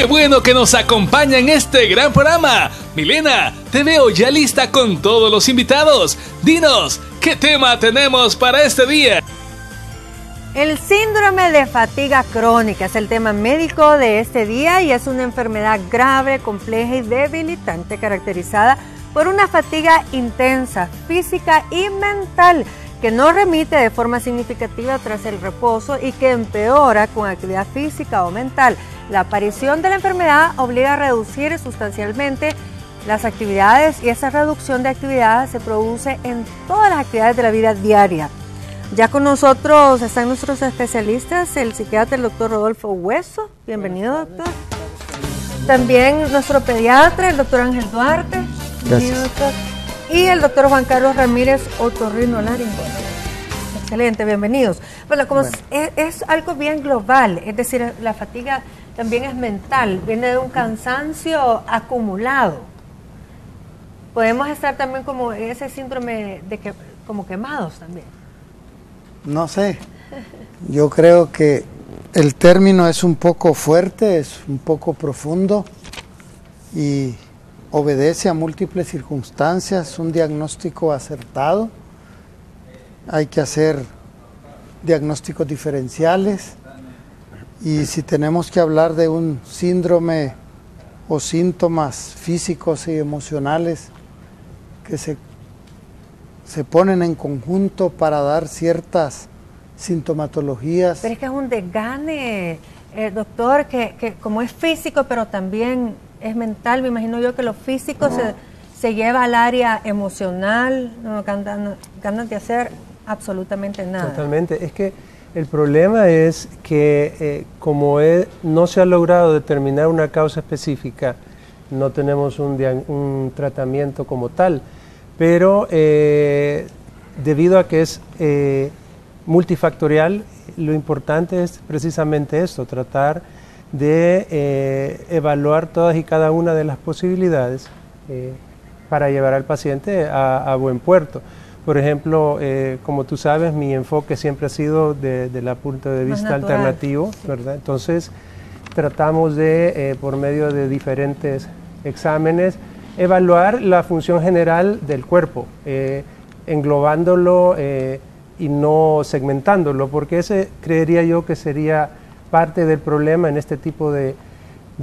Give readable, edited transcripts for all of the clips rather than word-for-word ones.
bueno que nos acompaña en este gran programa. Milena, te veo ya lista con todos los invitados. Dinos, ¿qué tema tenemos para este día? El síndrome de fatiga crónica es el tema médico de este día y es una enfermedad grave, compleja y debilitante caracterizada por una fatiga intensa, física y mental que no remite de forma significativa tras el reposo y que empeora con actividad física o mental. La aparición de la enfermedad obliga a reducir sustancialmente las actividades y esa reducción de actividades se produce en todas las actividades de la vida diaria. Ya con nosotros están nuestros especialistas, el psiquiatra, el doctor Rodolfo Hueso. Bienvenido, doctor. También nuestro pediatra, el doctor Ángel Duarte. Bienvenido, doctor. Y el doctor Juan Carlos Ramírez, otorrinolaringólogo. Excelente, bienvenidos. Bueno, como es algo bien global, es decir, la fatiga también es mental, viene de un cansancio acumulado. Podemos estar también como ese síndrome de que como quemados también. No sé, yo creo que el término es un poco fuerte, es un poco profundo y obedece a múltiples circunstancias, un diagnóstico acertado. Hay que hacer diagnósticos diferenciales y si tenemos que hablar de un síndrome o síntomas físicos y emocionales que se ponen en conjunto para dar ciertas sintomatologías. Pero es que es un desgane, doctor, que como es físico, pero también es mental. Me imagino yo que lo físico se lleva al área emocional, no ganas de hacer absolutamente nada. Totalmente. Es que el problema es que no se ha logrado determinar una causa específica, no tenemos un tratamiento como tal. Pero debido a que es multifactorial, lo importante es precisamente esto, tratar de evaluar todas y cada una de las posibilidades para llevar al paciente a buen puerto. Por ejemplo, como tú sabes, mi enfoque siempre ha sido desde el punto de vista alternativo, ¿verdad? Entonces, tratamos de, por medio de diferentes exámenes, evaluar la función general del cuerpo, englobándolo y no segmentándolo, porque ese creería yo que sería parte del problema en este tipo de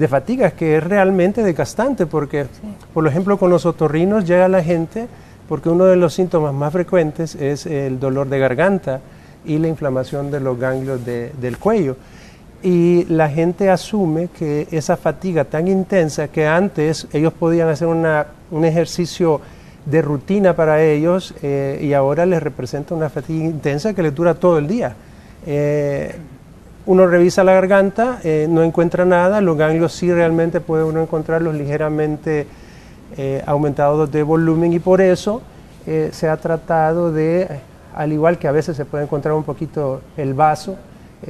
fatigas, que es realmente desgastante, porque, por ejemplo, con los otorrinos llega la gente, porque uno de los síntomas más frecuentes es el dolor de garganta y la inflamación de los ganglios del cuello. Y la gente asume que esa fatiga tan intensa que antes ellos podían hacer un ejercicio de rutina para ellos y ahora les representa una fatiga intensa que les dura todo el día. Uno revisa la garganta, no encuentra nada, los ganglios sí realmente puede uno encontrarlos ligeramente aumentados de volumen y por eso se ha tratado de, al igual que a veces se puede encontrar un poquito el vaso,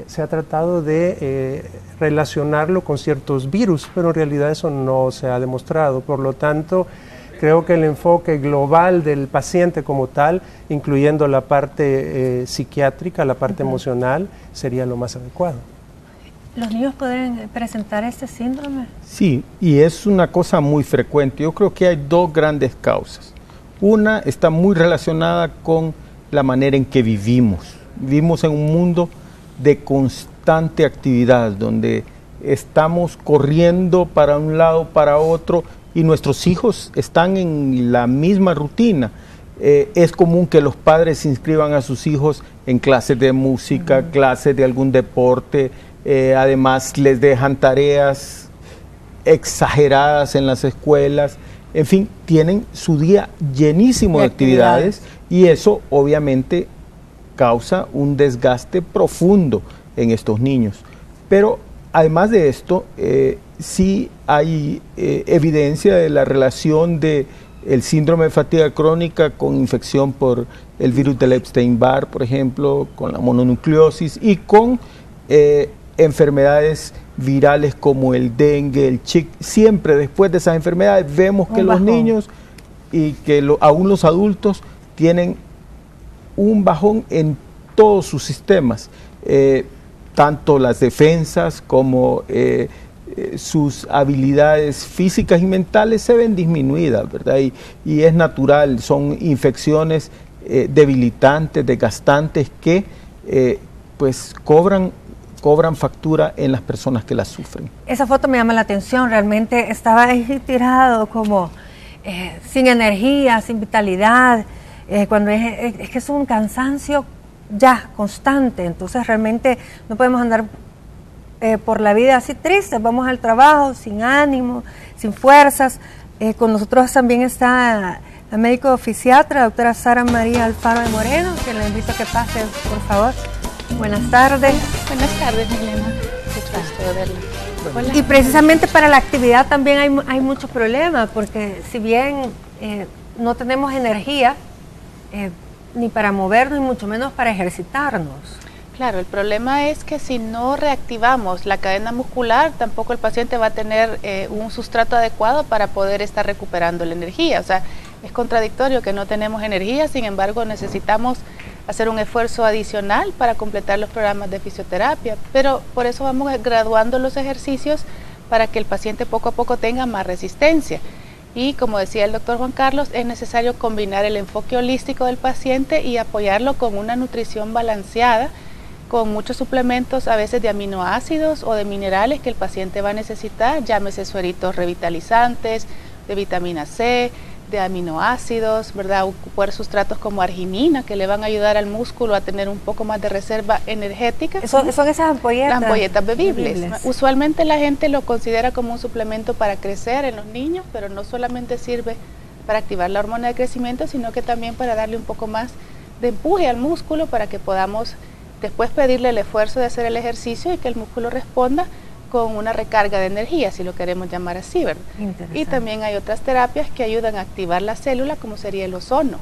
se ha tratado de relacionarlo con ciertos virus, pero en realidad eso no se ha demostrado. Por lo tanto, creo que el enfoque global del paciente como tal, incluyendo la parte psiquiátrica, la parte emocional, sería lo más adecuado. ¿Los niños pueden presentar este síndrome? Sí, y es una cosa muy frecuente. Yo creo que hay dos grandes causas. Una está muy relacionada con la manera en que vivimos. Vivimos en un mundo de constante actividad, donde estamos corriendo para un lado, para otro, y nuestros hijos están en la misma rutina. Es común que los padres inscriban a sus hijos en clases de música, clases de algún deporte, además les dejan tareas exageradas en las escuelas, en fin, tienen su día llenísimo de actividades y eso obviamente causa un desgaste profundo en estos niños. Pero además de esto, sí hay evidencia de la relación de el síndrome de fatiga crónica con infección por el virus del Epstein-Barr, por ejemplo, con la mononucleosis y con enfermedades virales como el dengue, el Zika. Siempre después de esas enfermedades vemos que los niños y que aún los adultos tienen un bajón en todos sus sistemas, tanto las defensas como sus habilidades físicas y mentales se ven disminuidas, ¿verdad? Y es natural, son infecciones debilitantes, desgastantes que pues cobran factura en las personas que las sufren. Esa foto me llama la atención, realmente estaba ahí tirado como sin energía, sin vitalidad, cuando es que es un cansancio ya constante, entonces realmente no podemos andar por la vida así tristes, vamos al trabajo sin ánimo, sin fuerzas. Con nosotros también está la médico fisiatra, la doctora Sara María Alfaro de Moreno, que le invito a que pase, por favor. Buenas tardes. Buenas tardes, Milena. Qué gusto de verla. Hola. Y precisamente para la actividad también hay muchos problemas, porque si bien no tenemos energía ni para movernos, ni mucho menos para ejercitarnos. Claro, el problema es que si no reactivamos la cadena muscular, tampoco el paciente va a tener un sustrato adecuado para poder estar recuperando la energía. O sea, es contradictorio que no tenemos energía, sin embargo necesitamos hacer un esfuerzo adicional para completar los programas de fisioterapia, pero por eso vamos graduando los ejercicios para que el paciente poco a poco tenga más resistencia. Y como decía el doctor Juan Carlos, es necesario combinar el enfoque holístico del paciente y apoyarlo con una nutrición balanceada, con muchos suplementos, a veces de aminoácidos o de minerales que el paciente va a necesitar, llámese sueritos revitalizantes, de vitamina C, de aminoácidos, ¿verdad? Ocupar sustratos como arginina que le van a ayudar al músculo a tener un poco más de reserva energética. Son esas ampolletas. Las ampolletas bebibles. Usualmente la gente lo considera como un suplemento para crecer en los niños, pero no solamente sirve para activar la hormona de crecimiento, sino que también para darle un poco más de empuje al músculo para que podamos después pedirle el esfuerzo de hacer el ejercicio y que el músculo responda con una recarga de energía, si lo queremos llamar así, ¿verdad? Y también hay otras terapias que ayudan a activar la célula, como sería el ozono.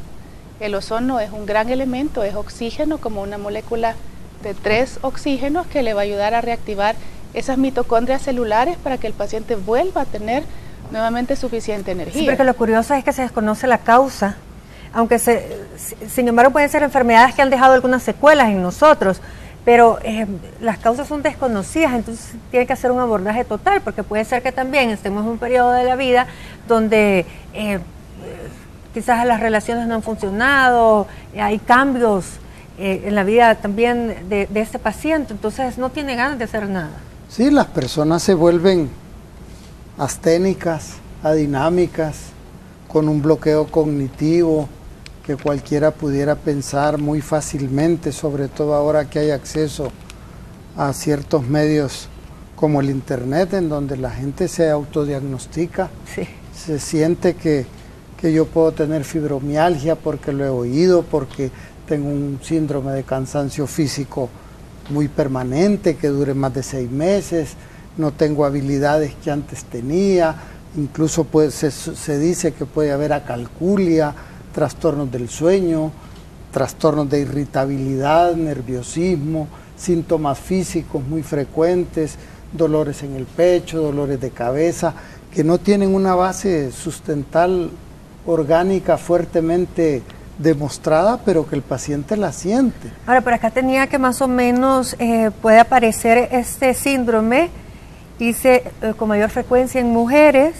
El ozono es un gran elemento, es oxígeno, como una molécula de 3 oxígenos que le va a ayudar a reactivar esas mitocondrias celulares para que el paciente vuelva a tener nuevamente suficiente energía. Sí, porque lo curioso es que se desconoce la causa, aunque sin embargo pueden ser enfermedades que han dejado algunas secuelas en nosotros, pero las causas son desconocidas, entonces tiene que hacer un abordaje total, porque puede ser que también estemos en un periodo de la vida donde quizás las relaciones no han funcionado, hay cambios en la vida también de este paciente, entonces no tiene ganas de hacer nada. Sí, las personas se vuelven asténicas, adinámicas, con un bloqueo cognitivo, que cualquiera pudiera pensar muy fácilmente, sobre todo ahora que hay acceso a ciertos medios como el internet, en donde la gente se autodiagnostica, sí. Se siente que yo puedo tener fibromialgia porque lo he oído, porque tengo un síndrome de cansancio físico muy permanente, que dure más de 6 meses, no tengo habilidades que antes tenía, incluso se dice que puede haber acalculia, trastornos del sueño, trastornos de irritabilidad, nerviosismo, síntomas físicos muy frecuentes, dolores en el pecho, dolores de cabeza, que no tienen una base sustental orgánica fuertemente demostrada, pero que el paciente la siente. Ahora, por acá tenía que más o menos puede aparecer este síndrome, dice, con mayor frecuencia en mujeres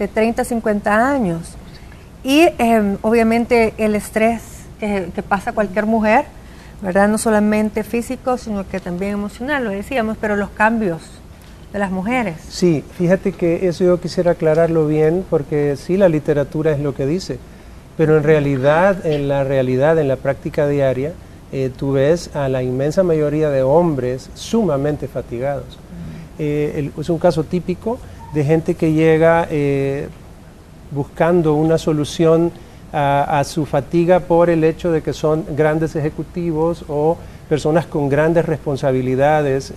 de 30 a 50 años. Y obviamente el estrés que pasa cualquier mujer, ¿verdad? No solamente físico, sino que también emocional, lo decíamos, pero los cambios de las mujeres. Sí, fíjate que eso yo quisiera aclararlo bien, porque sí, la literatura es lo que dice, pero en la práctica diaria, tú ves a la inmensa mayoría de hombres sumamente fatigados. Es un caso típico de gente que llega buscando una solución a su fatiga por el hecho de que son grandes ejecutivos o personas con grandes responsabilidades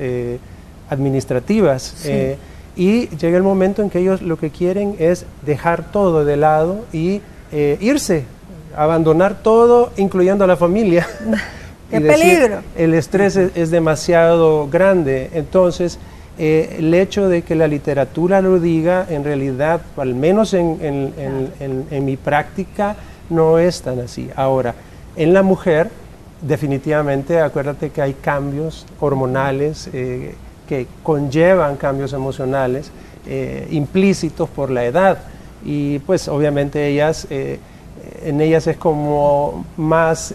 administrativas. Sí. Y llega el momento en que ellos lo que quieren es dejar todo de lado y irse, abandonar todo, incluyendo a la familia. ¡Qué peligro! El estrés es demasiado grande, entonces el hecho de que la literatura lo diga, en realidad, al menos en mi práctica, no es tan así. Ahora, en la mujer, definitivamente, acuérdate que hay cambios hormonales que conllevan cambios emocionales implícitos por la edad. Y pues obviamente en ellas es como más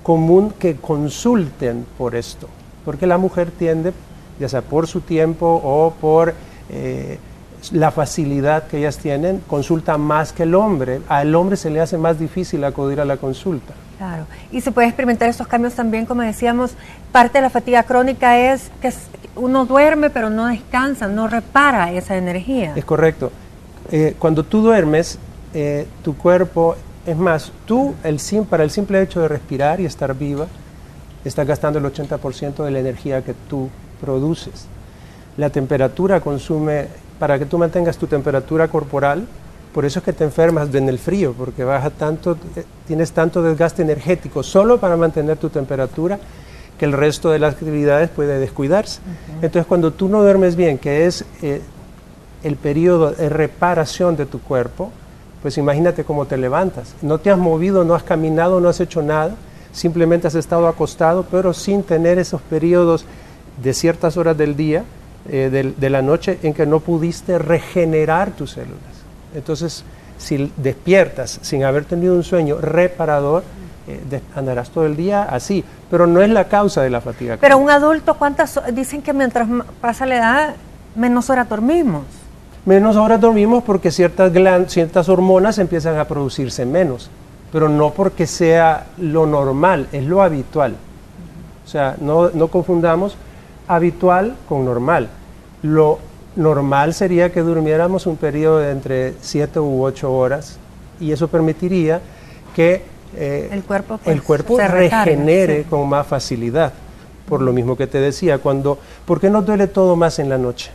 común que consulten por esto, porque la mujer tiende, ya sea por su tiempo o por la facilidad que ellas tienen, consulta más que el hombre. Al hombre se le hace más difícil acudir a la consulta. Claro, y se puede experimentar estos cambios también, como decíamos, parte de la fatiga crónica es que uno duerme pero no descansa, no repara esa energía. Es correcto. Cuando tú duermes, tu cuerpo, es más, para el simple hecho de respirar y estar viva, estás gastando el 80% de la energía que tú produces. La temperatura consume, para que tú mantengas tu temperatura corporal, por eso es que te enfermas en el frío, porque tienes tanto desgaste energético solo para mantener tu temperatura, que el resto de las actividades puede descuidarse. Entonces, cuando tú no duermes bien, que es el periodo de reparación de tu cuerpo, pues imagínate cómo te levantas. No te has movido, no has caminado, no has hecho nada, simplemente has estado acostado, pero sin tener esos periodos de ciertas horas del día, de la noche, en que no pudiste regenerar tus células. Entonces, si despiertas sin haber tenido un sueño reparador, andarás todo el día así, pero no es la causa de la fatiga. Pero un adulto, dicen que mientras pasa la edad, menos horas dormimos. Menos horas dormimos porque ciertas hormonas empiezan a producirse menos, pero no porque sea lo normal, es lo habitual. O sea, no confundamos habitual con normal. Lo normal sería que durmiéramos un periodo de entre 7 u 8 horas, y eso permitiría que el cuerpo se regenere, sí, con más facilidad. Por lo mismo que te decía, ¿por qué nos duele todo más en la noche?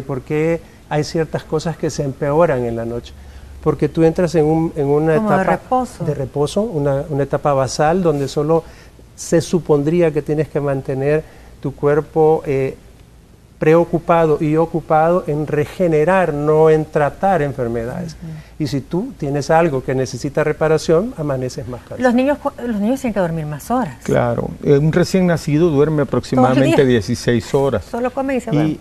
¿Por qué hay ciertas cosas que se empeoran en la noche? Porque tú entras en una etapa de reposo, una etapa basal, donde solo se supondría que tienes que mantener tu cuerpo preocupado y ocupado en regenerar, no en tratar enfermedades. Y si tú tienes algo que necesita reparación, amaneces más cansado. Los niños tienen que dormir más horas. Claro, un recién nacido duerme aproximadamente 16 horas. Solo come y se va. Y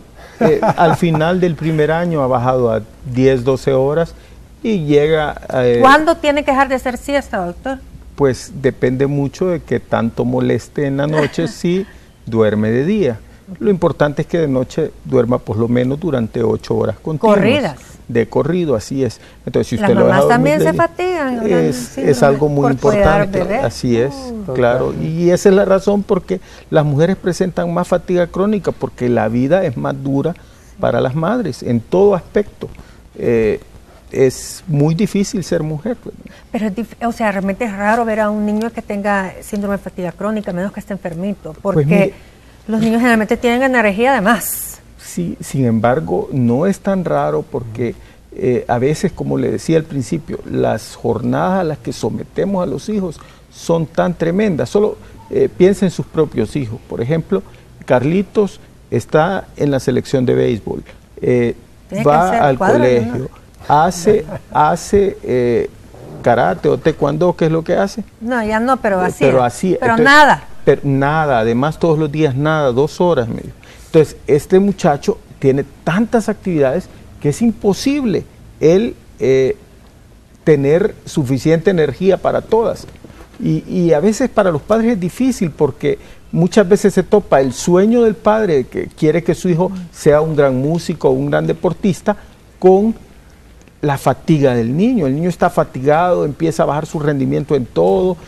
al final del primer año ha bajado a 10, 12 horas y llega... ¿Cuándo tiene que dejar de hacer siesta, doctor? Pues depende mucho de que tanto moleste en la noche si duerme de día. Lo importante es que de noche duerma por lo menos durante 8 horas continuas. Corridas. De corrido, así es. Entonces, si usted las lo deja mamás dormir también se fatigan. Es algo muy importante. Así es, claro. Y esa es la razón por qué las mujeres presentan más fatiga crónica, porque la vida es más dura para las madres en todo aspecto. Es muy difícil ser mujer. Pero realmente es raro ver a un niño que tenga síndrome de fatiga crónica, menos que esté enfermito, porque los niños generalmente tienen energía de más. Sí, sin embargo, no es tan raro porque a veces, como le decía al principio, las jornadas a las que sometemos a los hijos son tan tremendas. Solo piensa en sus propios hijos. Por ejemplo, Carlitos está en la selección de béisbol, va al colegio, hace karate o taekwondo, ¿qué es lo que hace? No, ya no, pero así. Pero entonces, nada. Pero nada, además todos los días nada, 2 horas medio. Entonces, este muchacho tiene tantas actividades que es imposible él tener suficiente energía para todas. Y a veces para los padres es difícil porque muchas veces se topa el sueño del padre que quiere que su hijo sea un gran músico o un gran deportista con la fatiga del niño. El niño está fatigado, empieza a bajar su rendimiento en todo,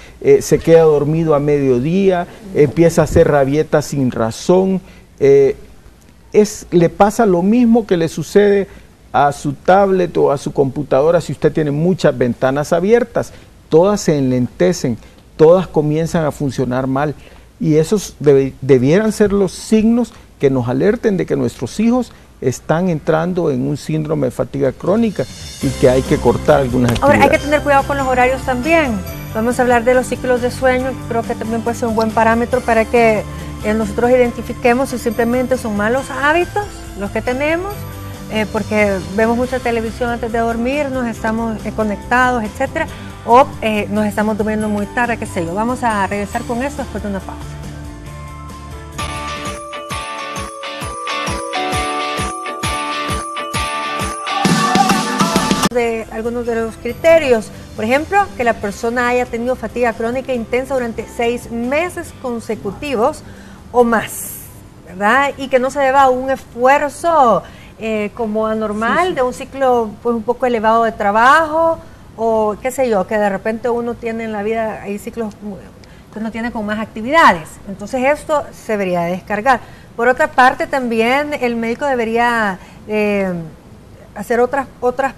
se queda dormido a mediodía, empieza a hacer rabietas sin razón. Le pasa lo mismo que le sucede a su tablet o a su computadora si usted tiene muchas ventanas abiertas. Todas se enlentecen, todas comienzan a funcionar mal. Y esos debieran ser los signos que nos alerten de que nuestros hijos están entrando en un síndrome de fatiga crónica y que hay que cortar algunas actividades. Ahora, hay que tener cuidado con los horarios también. Vamos a hablar de los ciclos de sueño, creo que también puede ser un buen parámetro para que nosotros identifiquemos si simplemente son malos hábitos los que tenemos, porque vemos mucha televisión antes de dormir, nos estamos conectados, etcétera, o nos estamos durmiendo muy tarde, qué sé yo. Vamos a regresar con esto después de una pausa. algunos de los criterios. Por ejemplo, que la persona haya tenido fatiga crónica intensa durante 6 meses consecutivos o más, ¿verdad? Y que no se deba a un esfuerzo como anormal, de un ciclo pues, un poco elevado de trabajo, o qué sé yo, que de repente uno tiene en la vida, hay ciclos que uno tiene con más actividades. Entonces esto se debería descargar. Por otra parte, también el médico debería hacer otras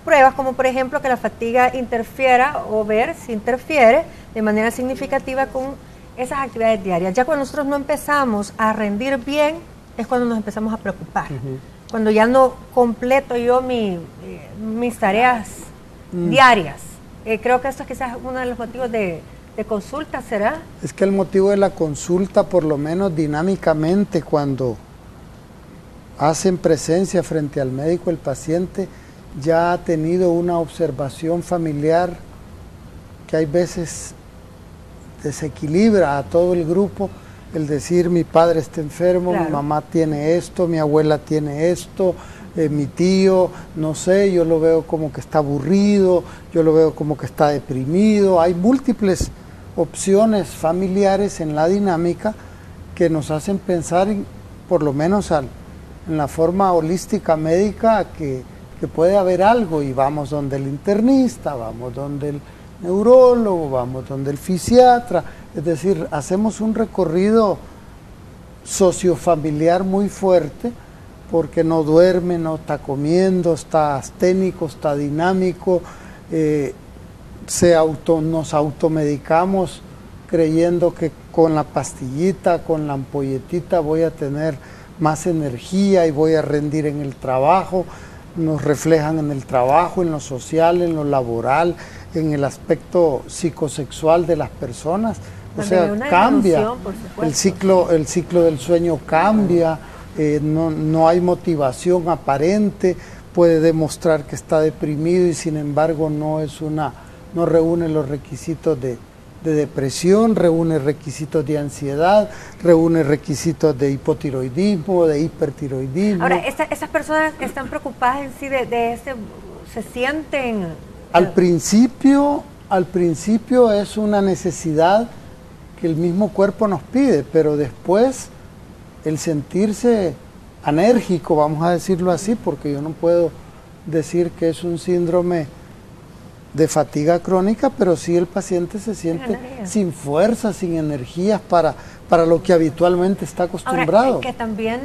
pruebas, como por ejemplo que la fatiga interfiera o ver si interfiere de manera significativa con esas actividades diarias. Ya cuando nosotros no empezamos a rendir bien, es cuando nos empezamos a preocupar. Cuando ya no completo yo mis tareas diarias. Creo que esto es quizás uno de los motivos de consulta, ¿será? Es que el motivo de la consulta, por lo menos dinámicamente, cuando hacen presencia frente al médico, el paciente ya ha tenido una observación familiar que hay veces desequilibra a todo el grupo, el decir mi padre está enfermo, mi mamá tiene esto, mi abuela tiene esto, mi tío, no sé, yo lo veo como que está aburrido, yo lo veo como que está deprimido. Hay múltiples opciones familiares en la dinámica que nos hacen pensar, por lo menos en la forma holística médica, que puede haber algo, y vamos donde el internista, vamos donde el neurólogo, vamos donde el fisiatra, es decir, hacemos un recorrido sociofamiliar muy fuerte, porque no duerme, no está comiendo, está asténico, está dinámico, nos automedicamos creyendo que con la pastillita, con la ampolletita voy a tener más energía y voy a rendir en el trabajo. Nos reflejan en el trabajo, en lo social, en lo laboral, en el aspecto psicosexual de las personas. O sea, cambia, el ciclo del sueño cambia, no hay motivación aparente, puede demostrar que está deprimido y sin embargo no reúne los requisitos de depresión, reúne requisitos de ansiedad, reúne requisitos de hipotiroidismo, de hipertiroidismo. Ahora, estas personas están preocupadas en sí se sienten... Al principio es una necesidad que el mismo cuerpo nos pide, pero después el sentirse enérgico, vamos a decirlo así, porque yo no puedo decir que es un síndrome de fatiga crónica, pero sí el paciente se siente sin fuerza, sin energías para lo que habitualmente está acostumbrado. Ahora, que también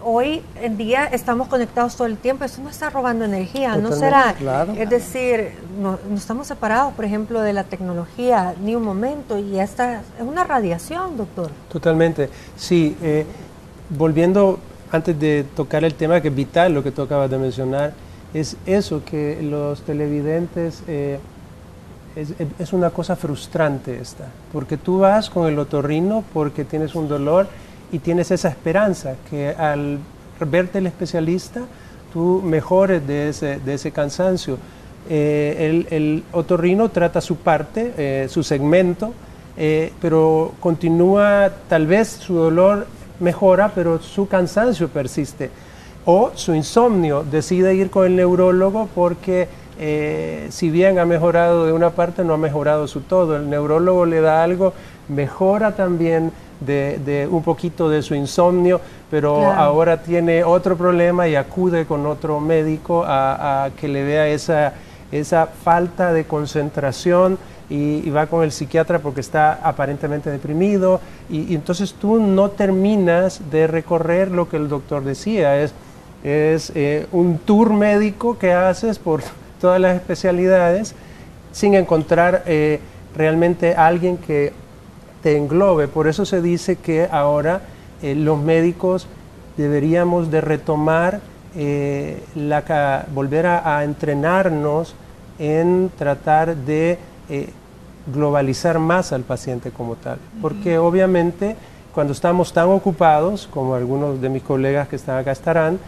hoy en día estamos conectados todo el tiempo, eso nos está robando energía, totalmente, ¿no será? Claro. Es decir, no estamos separados, por ejemplo, de la tecnología ni un momento, y esta es una radiación, doctor. Totalmente, sí. Volviendo, antes de tocar el tema que es vital, lo que tú acabas de mencionar, es eso, que los televidentes, es una cosa frustrante esta, porque tú vas con el otorrino porque tienes un dolor y tienes esa esperanza que al verte el especialista tú mejores de ese cansancio. El otorrino trata su parte, su segmento, pero continúa, tal vez su dolor mejora, pero su cansancio persiste. O su insomnio, decide ir con el neurólogo porque si bien ha mejorado de una parte, no ha mejorado su todo. El neurólogo le da algo, mejora también de un poquito de su insomnio, pero ahora tiene otro problema y acude con otro médico a que le vea esa falta de concentración, y va con el psiquiatra porque está aparentemente deprimido, y entonces tú no terminas de recorrer lo que el doctor decía, es un tour médico que haces por todas las especialidades sin encontrar realmente alguien que te englobe. Por eso se dice que ahora los médicos deberíamos de retomar, volver a entrenarnos en tratar de globalizar más al paciente como tal, porque obviamente cuando estamos tan ocupados, como algunos de mis colegas que están acá estarán,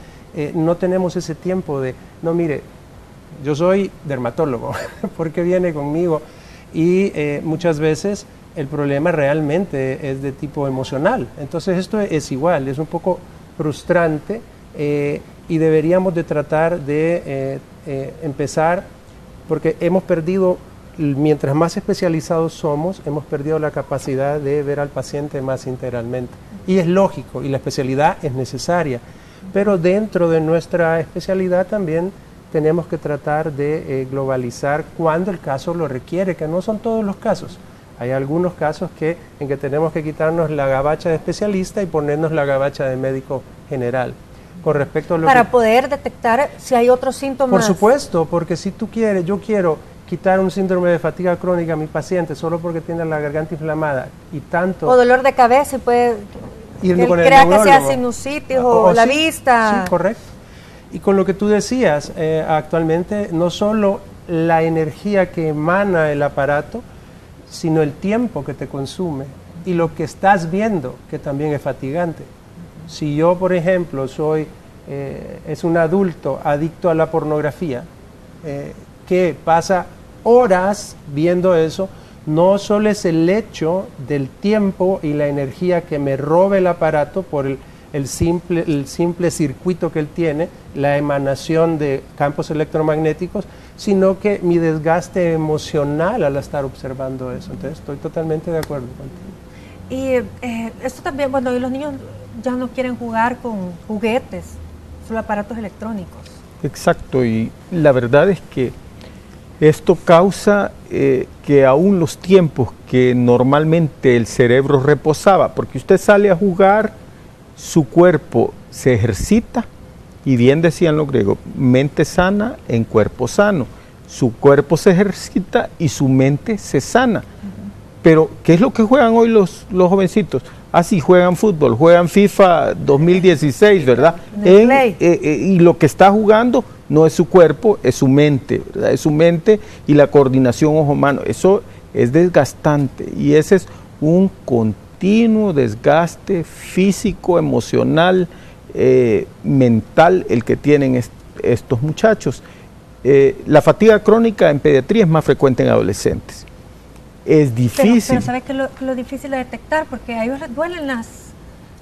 no tenemos ese tiempo de, no, mire, yo soy dermatólogo, ¿por qué viene conmigo? Y muchas veces el problema realmente es de tipo emocional. Entonces esto es igual, es un poco frustrante, y deberíamos de tratar de empezar porque hemos perdido, mientras más especializados somos, hemos perdido la capacidad de ver al paciente más integralmente. Y es lógico, y la especialidad es necesaria, pero dentro de nuestra especialidad también tenemos que tratar de globalizar cuando el caso lo requiere, que no son todos los casos. Hay algunos casos en que tenemos que quitarnos la gabacha de especialista y ponernos la gabacha de médico general. Con respecto a lo para poder detectar si hay otros síntomas. Por supuesto, porque si tú quieres, yo quiero quitar un síndrome de fatiga crónica a mi paciente solo porque tiene la garganta inflamada y tanto... O dolor de cabeza y puede... irme con el crea neurólogo. Que sea sinusitis o la sí, vista. Sí, correcto. Y con lo que tú decías, actualmente no solo la energía que emana el aparato, sino el tiempo que te consume y lo que estás viendo, que también es fatigante. Si yo, por ejemplo, es un adulto adicto a la pornografía, que pasa horas viendo eso, no solo es el hecho del tiempo y la energía que me roba el aparato por el simple circuito que él tiene, la emanación de campos electromagnéticos, sino que mi desgaste emocional al estar observando eso. Entonces estoy totalmente de acuerdo contigo. Y esto también, bueno, y los niños ya no quieren jugar con juguetes, solo aparatos electrónicos. Exacto, y la verdad es que esto causa que aún los tiempos que normalmente el cerebro reposaba, porque usted sale a jugar, su cuerpo se ejercita, y bien decían los griegos, mente sana en cuerpo sano. Su cuerpo se ejercita y su mente se sana. Pero, ¿qué es lo que juegan hoy los jovencitos? Sí, juegan fútbol, juegan FIFA 2016, ¿verdad? Y lo que está jugando no es su cuerpo, es su mente, ¿verdad? Es su mente y la coordinación ojo-mano. Eso es desgastante y ese es un continuo desgaste físico, emocional, mental el que tienen estos muchachos. La fatiga crónica en pediatría es más frecuente en adolescentes. Es difícil. Pero ¿sabes que lo difícil de detectar? Porque a ellos les duelen las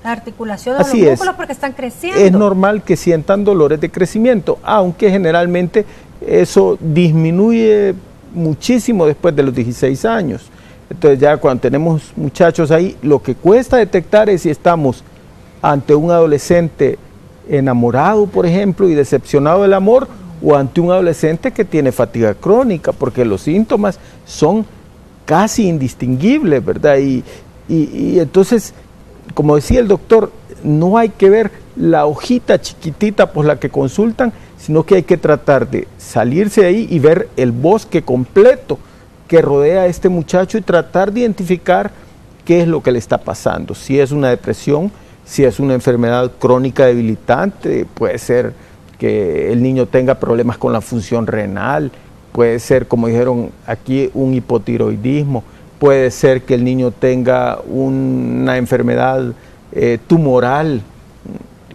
articulaciones, Así los músculos porque están creciendo. Es normal que sientan dolores de crecimiento, aunque generalmente eso disminuye muchísimo después de los 16 años. Entonces ya cuando tenemos muchachos ahí, lo que cuesta detectar es si estamos ante un adolescente enamorado, por ejemplo, y decepcionado del amor, o ante un adolescente que tiene fatiga crónica, porque los síntomas son casi indistinguibles, ¿verdad? Y entonces, como decía el doctor, no hay que ver la hojita chiquitita por la que consultan, sino que hay que tratar de salirse de ahí y ver el bosque completo que rodea a este muchacho y tratar de identificar qué es lo que le está pasando. Si es una depresión, si es una enfermedad crónica debilitante, puede ser que el niño tenga problemas con la función renal, puede ser, como dijeron aquí, un hipotiroidismo, puede ser que el niño tenga una enfermedad tumoral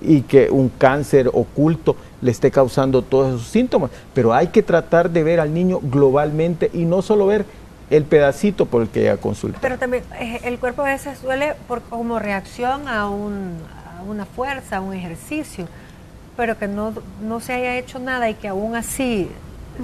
y que un cáncer oculto le esté causando todos esos síntomas, pero hay que tratar de ver al niño globalmente y no solo ver el pedacito por el que llega a consultar. Pero también el cuerpo a veces duele como reacción a una fuerza, a un ejercicio, pero que no se haya hecho nada y que aún así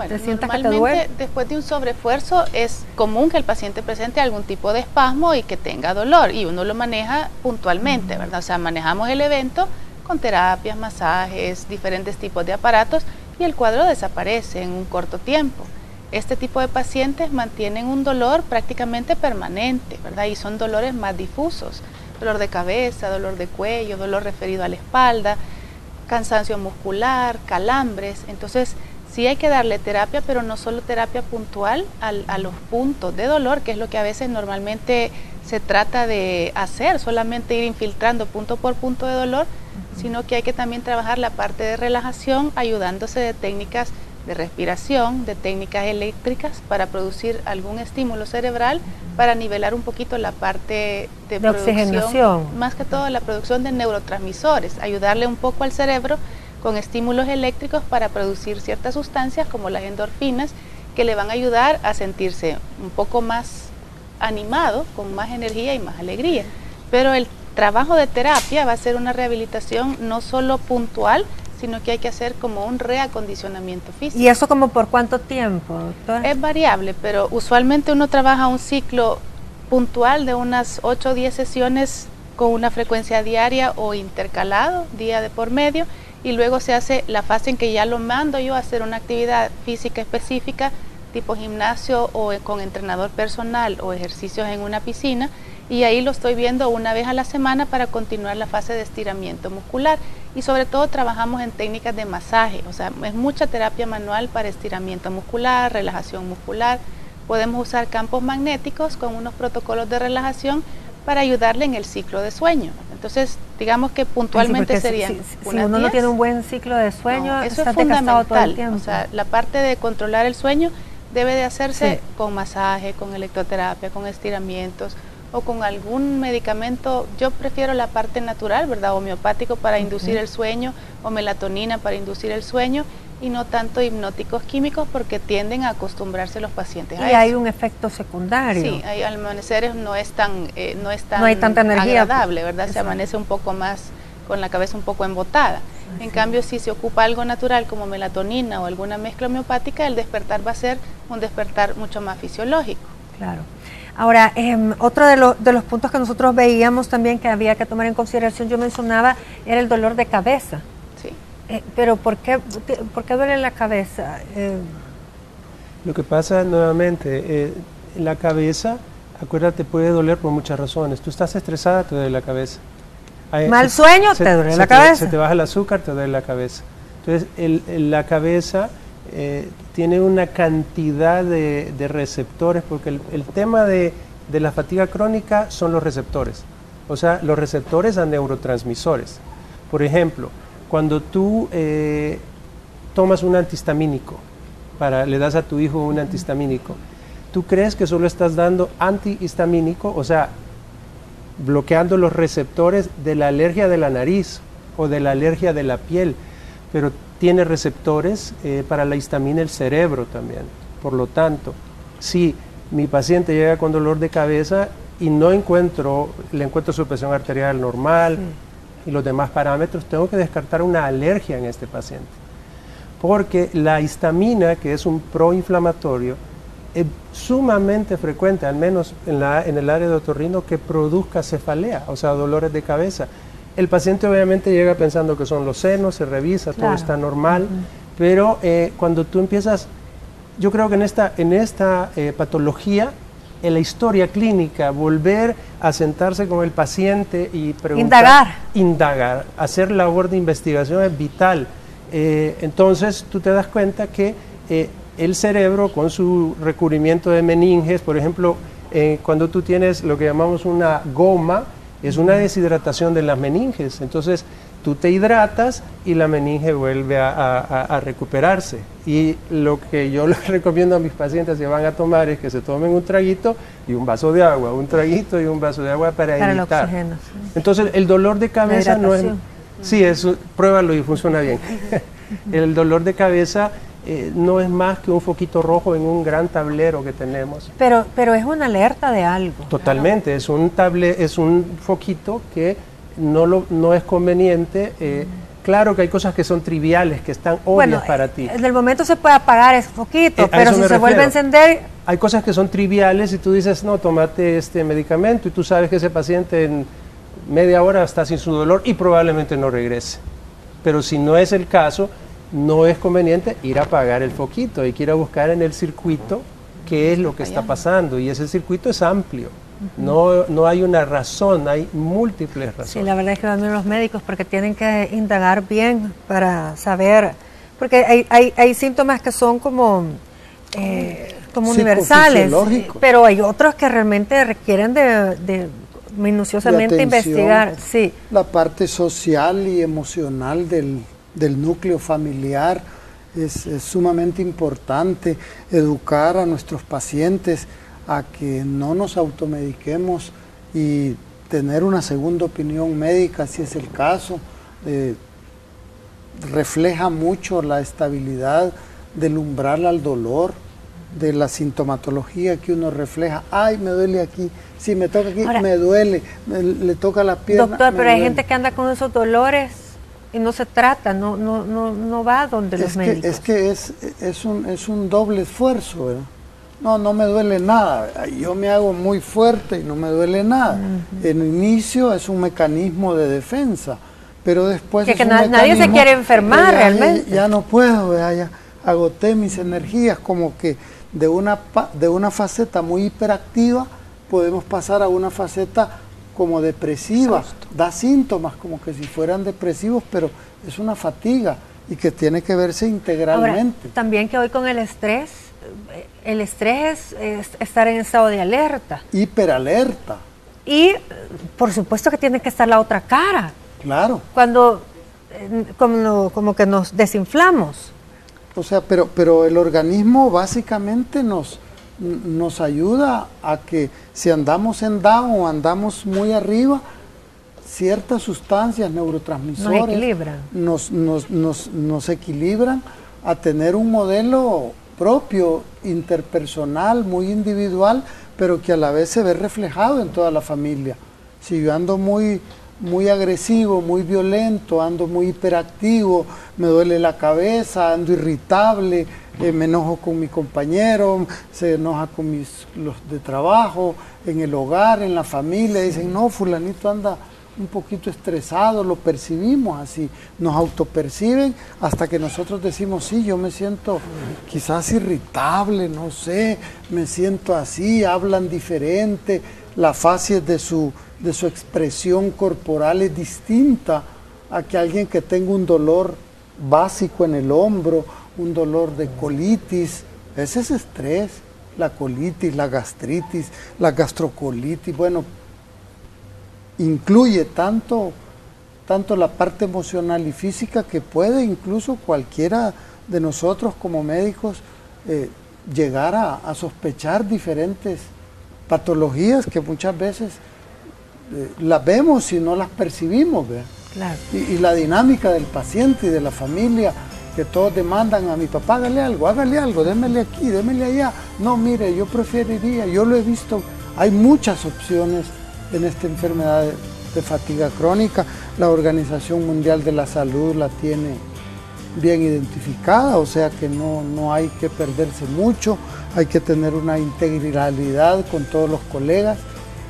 te sientas que te duele. Después de un sobreesfuerzo es común que el paciente presente algún tipo de espasmo y que tenga dolor, y uno lo maneja puntualmente, ¿verdad? O sea, manejamos el evento con terapias, masajes, diferentes tipos de aparatos, y el cuadro desaparece en un corto tiempo. Este tipo de pacientes mantienen un dolor prácticamente permanente, ¿verdad? Y son dolores más difusos, dolor de cabeza, dolor de cuello, dolor referido a la espalda, cansancio muscular, calambres. Entonces sí hay que darle terapia, pero no solo terapia puntual a los puntos de dolor, que es lo que a veces normalmente se trata de hacer, solamente ir infiltrando punto por punto de dolor, sino que hay que también trabajar la parte de relajación, ayudándose de técnicas de respiración, de técnicas eléctricas para producir algún estímulo cerebral, para nivelar un poquito la parte de oxigenación, más que todo la producción de neurotransmisores, ayudarle un poco al cerebro con estímulos eléctricos para producir ciertas sustancias como las endorfinas, que le van a ayudar a sentirse un poco más animado, con más energía y más alegría. Pero el trabajo de terapia va a ser una rehabilitación no solo puntual, sino que hay que hacer como un reacondicionamiento físico. ¿Y eso como por cuánto tiempo, doctora? Es variable, pero usualmente uno trabaja un ciclo puntual de unas 8 o 10 sesiones con una frecuencia diaria o intercalado, día de por medio, y luego se hace la fase en que ya lo mando yo a hacer una actividad física específica, tipo gimnasio o con entrenador personal o ejercicios en una piscina, y ahí lo estoy viendo una vez a la semana para continuar la fase de estiramiento muscular, y sobre todo trabajamos en técnicas de masaje, o sea, es mucha terapia manual para estiramiento muscular, relajación muscular. Podemos usar campos magnéticos con unos protocolos de relajación para ayudarle en el ciclo de sueño. Entonces, digamos que puntualmente serían si uno no tiene un buen ciclo de sueño, eso está es desgastado todo el fundamental. tiempo. O sea, la parte de controlar el sueño debe de hacerse Sí. con masaje, con electroterapia, con estiramientos o con algún medicamento. Yo prefiero la parte natural, ¿verdad? Homeopático para inducir el sueño, o melatonina para inducir el sueño, y no tanto hipnóticos químicos, porque tienden a acostumbrarse los pacientes a Y hay eso. un efecto secundario. Sí, hay amaneceres no es tan No hay tanta energía. agradable, ¿verdad? Se Exacto. amanece un poco más con la cabeza un poco embotada. En cambio, si se ocupa algo natural como melatonina o alguna mezcla homeopática, el despertar va a ser un despertar mucho más fisiológico. Claro. Ahora, otro de los puntos que nosotros veíamos también que había que tomar en consideración, yo mencionaba, era el dolor de cabeza. Sí. Pero ¿por qué duele la cabeza? Lo que pasa nuevamente, la cabeza, acuérdate, puede doler por muchas razones. Tú estás estresada, te duele la cabeza. Mal sueño, te duele la cabeza. Se te baja el azúcar, te duele la cabeza. Entonces, la cabeza tiene una cantidad de receptores, porque el tema de la fatiga crónica son los receptores. O sea, los receptores a neurotransmisores. Por ejemplo, cuando tú tomas un antihistamínico, le das a tu hijo un antihistamínico, tú crees que solo estás dando antihistamínico, o sea, bloqueando los receptores de la alergia de la nariz o de la alergia de la piel, pero tiene receptores para la histamina el cerebro también. Por lo tanto, si mi paciente llega con dolor de cabeza y le encuentro su presión arterial normal y los demás parámetros, tengo que descartar una alergia en este paciente. Porque la histamina, que es un proinflamatorio, es sumamente frecuente, al menos en el área de otorrino, que produzca cefalea, o sea, dolores de cabeza. El paciente obviamente llega pensando que son los senos, se revisa, todo está normal, pero cuando tú empiezas, yo creo que en esta patología, en la historia clínica, volver a sentarse con el paciente y preguntar, indagar, hacer labor de investigación es vital. Entonces tú te das cuenta que el cerebro, con su recubrimiento de meninges, por ejemplo, cuando tú tienes lo que llamamos una goma, es una deshidratación de las meninges. Entonces tú te hidratas y la meninge vuelve a recuperarse. Y lo que yo les recomiendo a mis pacientes que van a tomar es que se tomen un traguito y un vaso de agua, un traguito y un vaso de agua para evitar. El oxígeno, sí. Entonces el dolor de cabeza no es... Sí, pruébalo y funciona bien. El dolor de cabeza no es más que un foquito rojo en un gran tablero que tenemos. Pero es una alerta de algo. Totalmente, es un foquito que no es conveniente. Claro que hay cosas que son triviales, que están obvias para ti. En el momento se puede apagar ese foquito, pero si se vuelve a encender... Hay cosas que son triviales y tú dices, no, tómate este medicamento, y tú sabes que ese paciente en media hora está sin su dolor y probablemente no regrese. Pero si no es el caso, no es conveniente ir a apagar el foquito, hay que ir a buscar en el circuito qué es lo que está pasando, y ese circuito es amplio. No hay una razón, hay múltiples razones. Sí, la verdad es que van los médicos porque tienen que indagar bien para saber, porque hay síntomas que son como universales, pero hay otros que realmente requieren de minuciosamente investigar. Sí. La parte social y emocional del núcleo familiar es sumamente importante. Educar a nuestros pacientes a que no nos automediquemos y tener una segunda opinión médica si es el caso. Refleja mucho la estabilidad del umbral al dolor, de la sintomatología que uno refleja. Ay, me duele aquí, si me toca aquí, ahora, me duele, le toca la pierna. Doctor, pero hay gente que anda con esos dolores y no se trata, no va donde los médicos. Es que es un doble esfuerzo, ¿verdad? No me duele nada, yo me hago muy fuerte y no me duele nada. En inicio es un mecanismo de defensa, pero después que nadie se quiere enfermar realmente. Ya no puedo, ya agoté mis energías, como que de una faceta muy hiperactiva podemos pasar a una faceta como depresiva. Da síntomas como que si fueran depresivos, pero es una fatiga y que tiene que verse integralmente. Ahora, también que hoy con el estrés es estar en estado de alerta. Hiperalerta. Y por supuesto que tiene que estar la otra cara. Claro. Cuando como que nos desinflamos. O sea, pero el organismo básicamente nos ayuda a que si andamos en down o andamos muy arriba, ciertas sustancias, neurotransmisores, nos equilibran a tener un modelo propio, interpersonal, muy individual, pero que a la vez se ve reflejado en toda la familia. Si yo ando muy agresivo, muy violento, ando muy hiperactivo, me duele la cabeza, ando irritable, me enojo con mi compañero, se enoja con los de trabajo, en el hogar, en la familia, dicen, no, fulanito anda un poquito estresado, lo percibimos así, nos autoperciben hasta que nosotros decimos, sí, yo me siento quizás irritable, no sé, me siento así, hablan diferente, la facies de su expresión corporal es distinta a que alguien que tenga un dolor básico en el hombro, un dolor de colitis. Ese es estrés, la colitis, la gastritis, la gastrocolitis, bueno, incluye tanto la parte emocional y física que puede incluso cualquiera de nosotros como médicos llegar a sospechar diferentes patologías que muchas veces las vemos y no las percibimos, ¿verdad? Claro. Y la dinámica del paciente y de la familia, que todos demandan a mi papá, hágale algo, démele aquí, démele allá. No, mire, yo preferiría, yo lo he visto, hay muchas opciones en esta enfermedad de fatiga crónica. La Organización Mundial de la Salud la tiene bien identificada, o sea que no hay que perderse mucho, hay que tener una integralidad con todos los colegas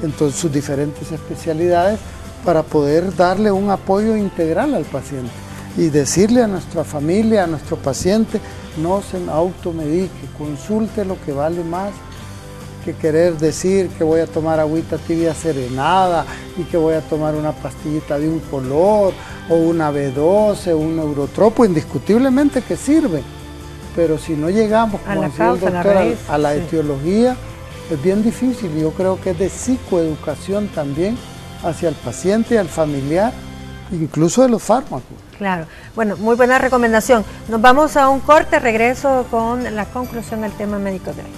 en todas sus diferentes especialidades para poder darle un apoyo integral al paciente y decirle a nuestra familia, a nuestro paciente, no se automedique, consulte lo que vale más que querer decir que voy a tomar agüita tibia serenada y que voy a tomar una pastillita de un color o una B12, un neurotropo, indiscutiblemente que sirve, pero si no llegamos, como decía el doctor, a la etiología, es bien difícil. Yo creo que es de psicoeducación también hacia el paciente y al familiar, incluso de los fármacos. Claro, bueno, muy buena recomendación. Nos vamos a un corte, regreso con la conclusión del tema médico de hoy.